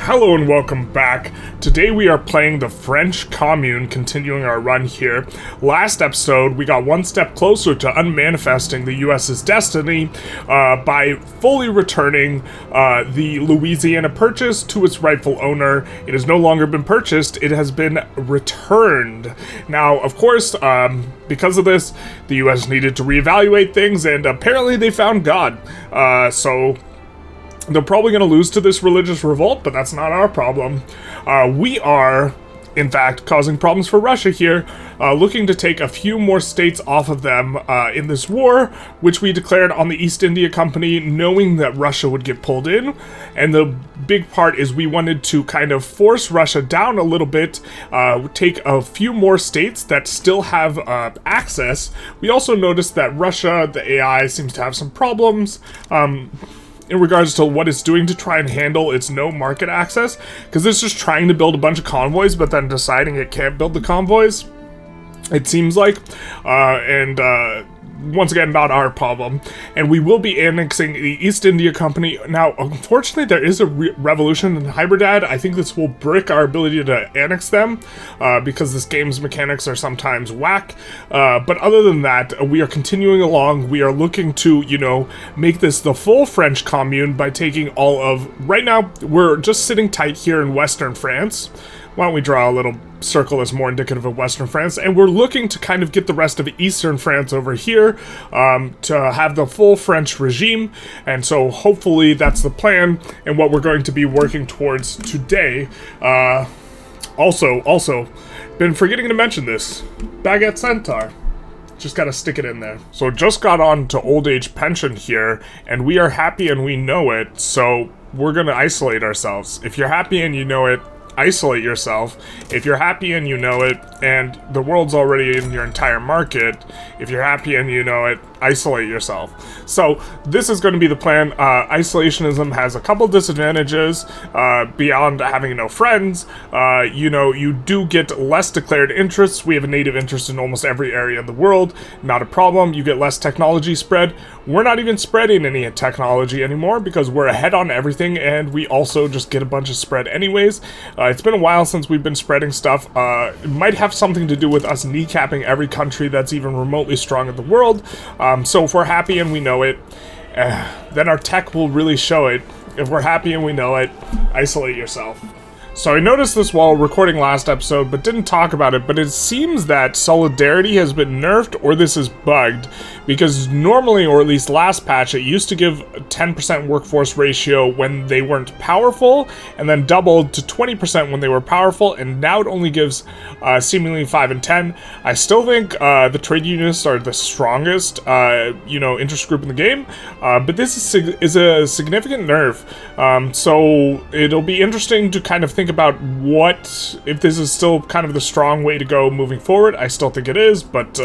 Hello and welcome back. Today we are playing the French Commune, continuing our run here. Last episode, we got one step closer to unmanifesting the US's destiny by fully returning the Louisiana Purchase to its rightful owner. It has no longer been purchased, it has been returned. Now, of course, because of this, the US needed to reevaluate things, and apparently they found God. So they're probably going to lose to this religious revolt, but that's not our problem. We are, in fact, causing problems for Russia here, looking to take a few more states off of them in this war, which we declared on the East India Company, knowing that Russia would get pulled in. And the big part is we wanted to kind of force Russia down a little bit, take a few more states that still have access. We also noticed that Russia, the AI, seems to have some problems. In regards to what it's doing to try and handle its no market access, because it's just trying to build a bunch of convoys, but then deciding it can't build the convoys, it seems like, once again, not our problem. And we will be annexing the East India Company. Now, unfortunately, there is a revolution in Hybridad. I think this will brick our ability to annex them, because this game's mechanics are sometimes whack. But other than that, we are continuing along. We are looking to, make this the full French commune by taking all of... Right now, we're just sitting tight here in Western France. Why don't we draw a little circle that's more indicative of Western France, and we're looking to kind of get the rest of Eastern France over here to have the full French regime, and so hopefully that's the plan and what we're going to be working towards today. Also, been forgetting to mention this, Baguette Centaur. Just gotta stick it in there. So just got on to old age pension here, and we are happy and we know it, so we're gonna isolate ourselves. If you're happy and you know it, isolate yourself. If you're happy and you know it, and the world's already in your entire market, if you're happy and you know it, isolate yourself. So this is going to be the plan. Isolationism has a couple disadvantages beyond having no friends. You do get less declared interests. We have a native interest in almost every area of the world. Not a problem. You get less technology spread. We're not even spreading any technology anymore because we're ahead on everything, and we also just get a bunch of spread anyways. It's been a while since we've been spreading stuff. It might have something to do with us kneecapping every country that's even remotely strong in the world. So if we're happy and we know it, then our tech will really show it. If we're happy and we know it, isolate yourself. So I noticed this while recording last episode, but didn't talk about it, but it seems that solidarity has been nerfed, or this is bugged, because normally, or at least last patch, it used to give a 10% workforce ratio when they weren't powerful, and then doubled to 20% when they were powerful, and now it only gives seemingly 5 and 10. I still think the trade unionists are the strongest, interest group in the game, but this is a significant nerf, so it'll be interesting to kind of think about if this is still kind of the strong way to go moving forward. I still think it is, but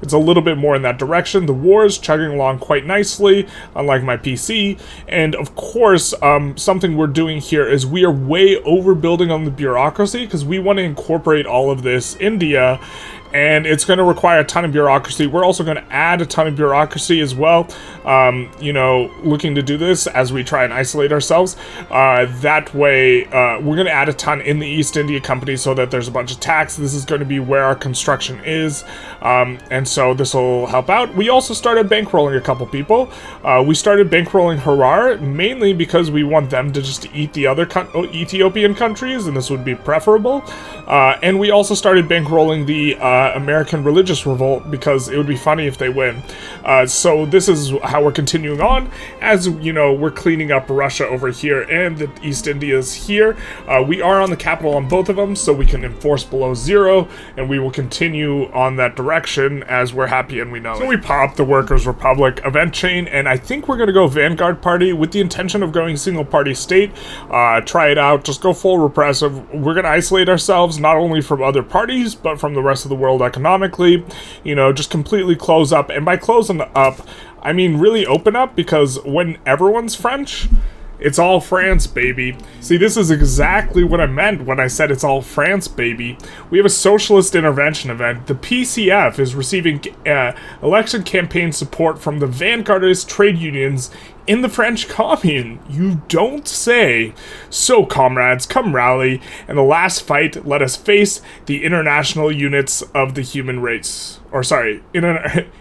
it's a little bit more in that direction. The war is chugging along quite nicely, unlike my PC, and of course, something we're doing here is we are way overbuilding on the bureaucracy, because we want to incorporate all of this India, and it's going to require a ton of bureaucracy. We're also going to add a ton of bureaucracy as well, looking to do this as we try and isolate ourselves. That way, we're going to add a ton in the East India Company so that there's a bunch of tax. This is going to be where our construction is, and so this will help out. We also started bankrolling a couple people. We started bankrolling Harar, mainly because we want them to just eat the other Ethiopian countries, and this would be preferable. And we also started bankrolling the American religious revolt, because it would be funny if they win. So this is how we're continuing on, as we're cleaning up Russia over here and the East Indias here. We are on the capital on both of them, so we can enforce below 0, and we will continue on that direction as we're happy and we know. So we pop the Workers' Republic event chain, and I think we're going to go Vanguard Party with the intention of going single party state. Try it out, just go full repressive. We're going to isolate ourselves not only from other parties, but from the rest of the world economically, just completely close up. And by closing up, I mean really open up, because when everyone's French, it's all France, baby. See, this is exactly what I meant when I said it's all France, baby. We have a socialist intervention event. The PCF is receiving election campaign support from the vanguardist trade unions in the French Commune. You don't say. So, comrades, come rally. In the last fight, let us face the international units of the human race. Or, sorry,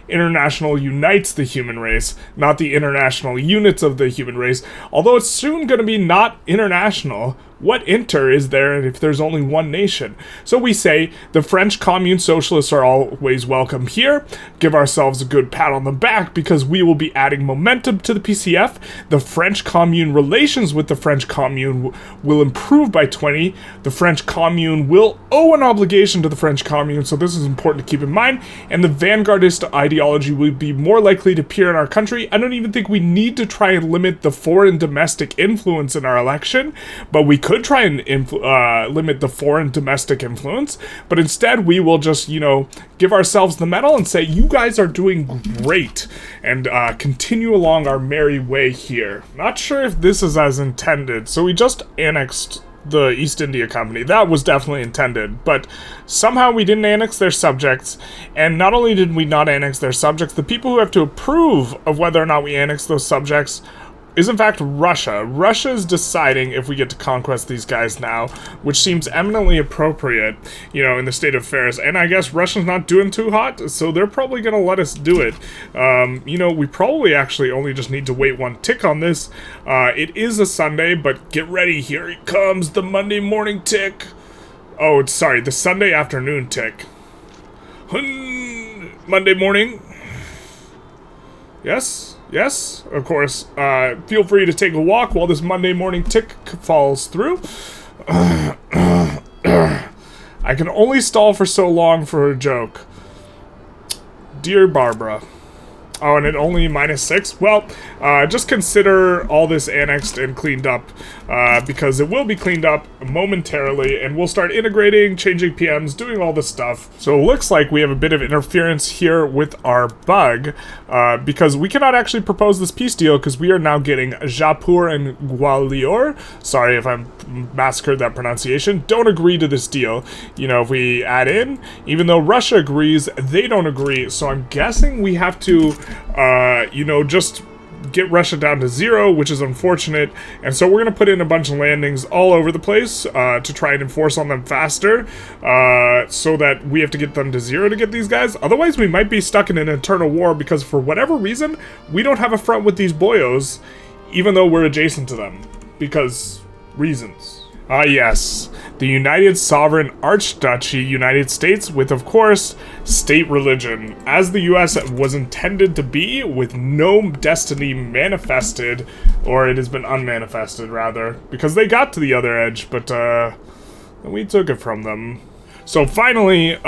international unites the human race, not the international units of the human race. Although it's soon going to be not international. What inter is there if there's only one nation? So we say, the French Commune Socialists are always welcome here. Give ourselves a good pat on the back because we will be adding momentum to the PCF. The French Commune relations with the French Commune will improve by 20. The French Commune will owe an obligation to the French Commune, so this is important to keep in mind. And the vanguardist ideology will be more likely to appear in our country. I don't even think we need to try and limit the foreign domestic influence in our election, but we could try and limit the foreign domestic influence, but instead we will just, give ourselves the medal and say, you guys are doing great, and continue along our merry way here. Not sure if this is as intended, so we just annexed the East India Company. That was definitely intended, but somehow we didn't annex their subjects, and not only did we not annex their subjects, the people who have to approve of whether or not we annex those subjects is in fact Russia. Russia is deciding if we get to conquest these guys now, which seems eminently appropriate, in the state of affairs. And I guess Russia's not doing too hot, so they're probably gonna let us do it. We probably actually only just need to wait one tick on this. It is a Sunday, but get ready, here it comes, the Monday morning tick. Oh, sorry, the Sunday afternoon tick. Monday morning. Yes, of course. Feel free to take a walk while this Monday morning tick falls through. I can only stall for so long for a joke. Dear Barbara. Oh, and it only -6? Well, just consider all this annexed and cleaned up, because it will be cleaned up momentarily, and we'll start integrating, changing PMs, doing all this stuff. So it looks like we have a bit of interference here with our bug, because we cannot actually propose this peace deal, because we are now getting Jaipur and Gwalior. Sorry if I massacred that pronunciation. Don't agree to this deal. If we add in, even though Russia agrees, they don't agree. So I'm guessing we have to just get Russia down to 0, which is unfortunate, and so we're going to put in a bunch of landings all over the place to try and enforce on them faster, so that we have to get them to 0 to get these guys. Otherwise, we might be stuck in an eternal war, because for whatever reason, we don't have a front with these boyos, even though we're adjacent to them, because reasons. Yes, the United Sovereign Archduchy United States with, of course, state religion, as the US was intended to be, with no destiny manifested, or it has been unmanifested, rather, because they got to the other edge, but, we took it from them. So finally,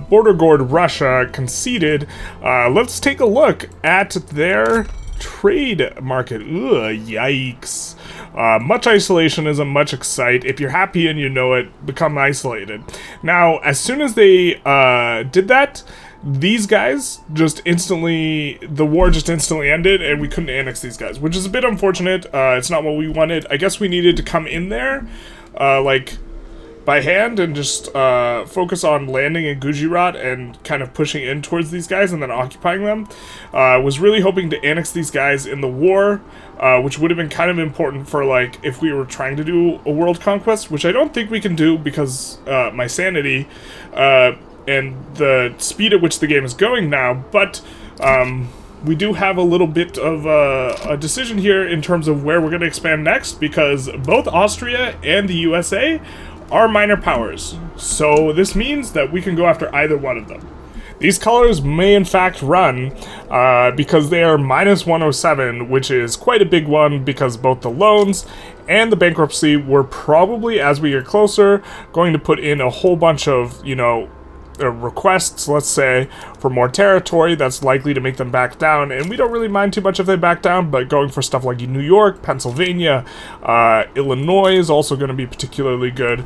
border guard Russia conceded. Let's take a look at their trade market. Ugh, yikes. Much isolationism, much excite. If you're happy and you know it, become isolated. Now, as soon as they did that, these guys the war just instantly ended, and we couldn't annex these guys, which is a bit unfortunate. It's not what we wanted. I guess we needed to come in there, by hand, and just focus on landing in Gujarat and kind of pushing in towards these guys and then occupying them. Was really hoping to annex these guys in the war, which would have been kind of important for, if we were trying to do a world conquest, which I don't think we can do because my sanity and the speed at which the game is going now, but we do have a little bit of a decision here in terms of where we're going to expand next, because both Austria and the USA are minor powers, so this means that we can go after either one of them. These colors may in fact run, because they are -107, which is quite a big one, because both the loans and the bankruptcy were probably, as we get closer, going to put in a whole bunch of, requests, let's say, for more territory that's likely to make them back down, and we don't really mind too much if they back down, but going for stuff like New York, Pennsylvania, Illinois is also going to be particularly good,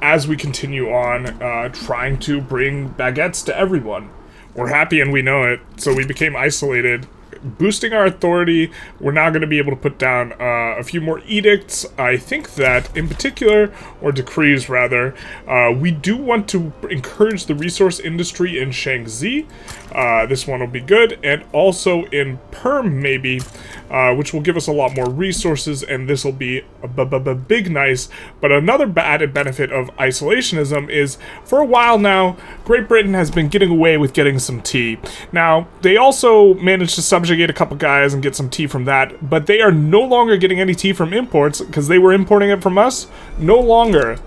as we continue on trying to bring baguettes to everyone. We're happy and we know it, so we became isolated boosting our authority. We're now going to be able to put down a few more edicts. I think that, in particular, or decrees rather, we do want to encourage the resource industry in Shaanxi. This one will be good, and also in Perm, maybe, which will give us a lot more resources, and this will be a big nice. But another added benefit of isolationism is, for a while now, Great Britain has been getting away with getting some tea. Now, they also managed to subjugate a couple guys and get some tea from that, but they are no longer getting any tea from imports, because they were importing it from us. No longer.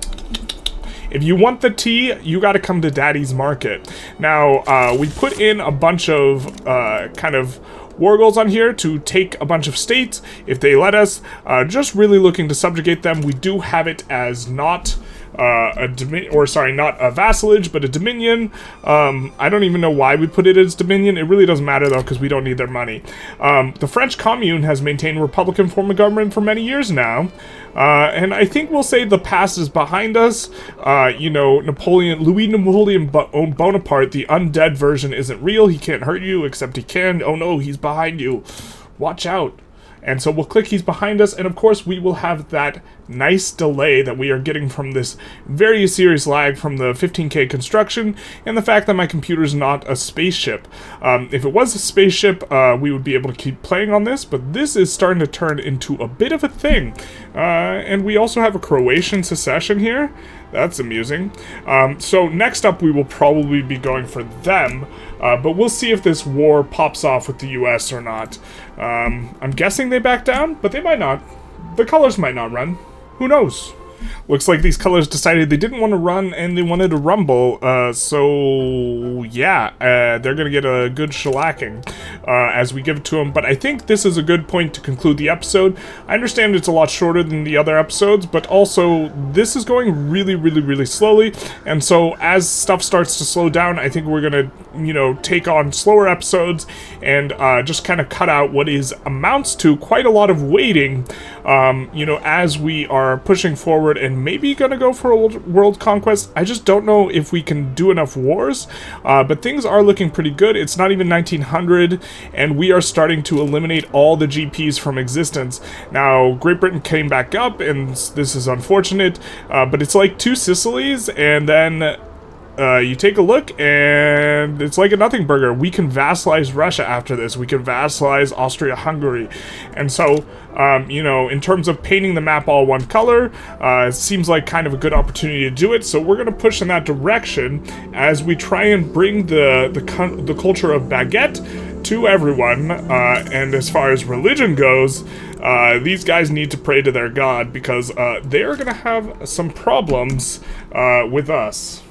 If you want the tea, you gotta come to Daddy's Market. Now, we put in a bunch of, kind of war goals on here to take a bunch of states, if they let us. Just really looking to subjugate them. We do have it as not not a vassalage, but a dominion. I don't even know why we put it as dominion. It really doesn't matter, though, because we don't need their money. The French Commune has maintained a republican form of government for many years now. And I think we'll say the past is behind us. You know, Louis Napoleon Bonaparte, the undead version, isn't real. He can't hurt you, except he can. Oh no, he's behind you. Watch out. And so we'll click he's behind us, and of course we will have that nice delay that we are getting from this very serious lag from the 15K construction, and the fact that my computer is not a spaceship. If it was a spaceship, we would be able to keep playing on this, but this is starting to turn into a bit of a thing. And we also have a Croatian secession here. That's amusing. So next up we will probably be going for them, but we'll see if this war pops off with the US or not. I'm guessing they back down, but they might not. The colors might not run. Who knows? Looks like these colors decided they didn't want to run and they wanted to rumble, so yeah, they're gonna get a good shellacking as we give it to them. But I think this is a good point to conclude the episode. I understand it's a lot shorter than the other episodes, but also this is going really slowly, and so as stuff starts to slow down, I think we're gonna, you know, take on slower episodes and just kind of cut out what amounts to quite a lot of waiting, you know, as we are pushing forward and maybe gonna go for a world conquest. I just don't know if we can do enough wars, but things are looking pretty good. It's not even 1900, and we are starting to eliminate all the GPs from existence. Now, Great Britain came back up, and this is unfortunate, but it's like two Sicilies, and then you take a look, and it's like a nothing burger. We can vassalize Russia after this. We can vassalize Austria-Hungary. And so, you know, in terms of painting the map all one color, it seems like kind of a good opportunity to do it. So we're going to push in that direction as we try and bring the culture of baguette to everyone. And as far as religion goes, these guys need to pray to their god, because they're going to have some problems with us.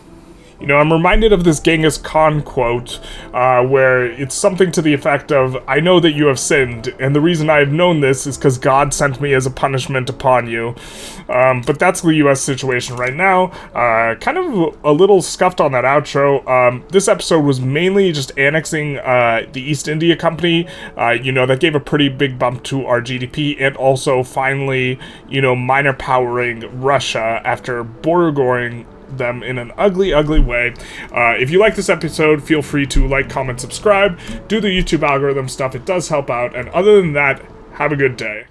You know, I'm reminded of this Genghis Khan quote, where it's something to the effect of, "I know that you have sinned, and the reason I have known this is because God sent me as a punishment upon you." But that's the US situation right now. Kind of a little scuffed on that outro. This episode was mainly just annexing the East India Company. You know, that gave a pretty big bump to our GDP, and also finally, you know, minor powering Russia after border-goring them in an ugly way. If you like this episode, feel free to like, comment, subscribe, do the YouTube algorithm stuff. It does help out, and other than that, have a good day.